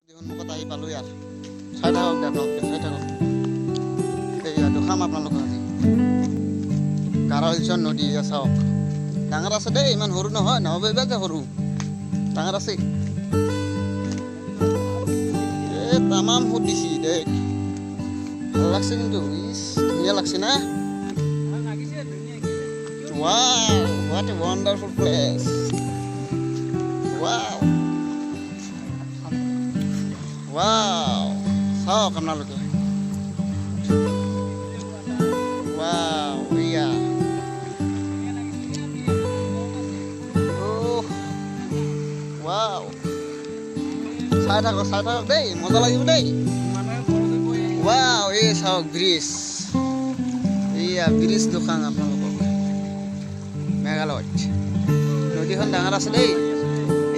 সন্মুখত আহি পালোঁ ইয়াৰ চাই থাকক চাই থাকক এইয়াটো খাম আপোনালোকক আজি গাৰো হিলছৰ নদী চাওক ডাঙৰ আছে দেই ইমান সৰু নহয় নভাবিবা যে সৰু ডাঙৰ আছে তামাম সুত দিছি দেই ভাল লাগছে কিন্তু ধুনীয়া লাগছে না Wow, what a wonderful place. Wow. Wow. Sao kam nalu ke? Wow, iya. Oh. Wow. Sai thak dei, moja lagibo dei. Wow, ei sao bridge. Iya, bridge dokan apnalok. Meghalaya নদীখন ডাঙৰ আছে দেই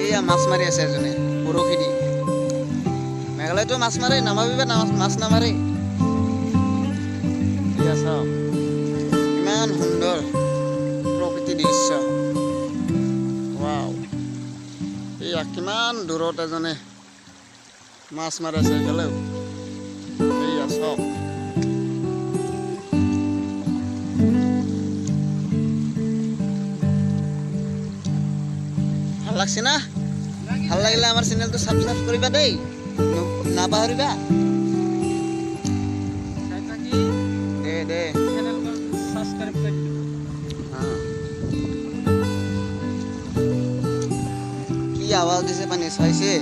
এয়া মাছ মাৰি আছে এজনে বৰশী দি মেঘালয়তো মাছ মাৰে নামাবিবা মাছ নামাৰে এয়া চাওক ইমান সুন্দৰ প্ৰকৃতি দৃশ্য ৱাও এয়া কিমান দূৰত এজনে মাছ মাৰি আছে গ'লেও এয়া চাওক লাগছে না ভাল লাগিলে আমাৰ চ্যানেলটো সাবস্ক্ৰাইব কৰিবা দেই না পাহৰিবা দে চ্যানেলটো সাবস্ক্ৰাইব কৰি দিও কি আওয়াজ দিছে পানি চাইছে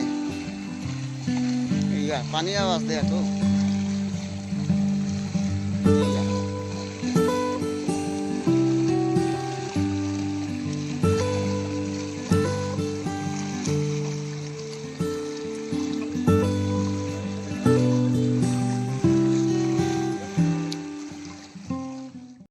এইয়া পানি আওয়াজ দে তো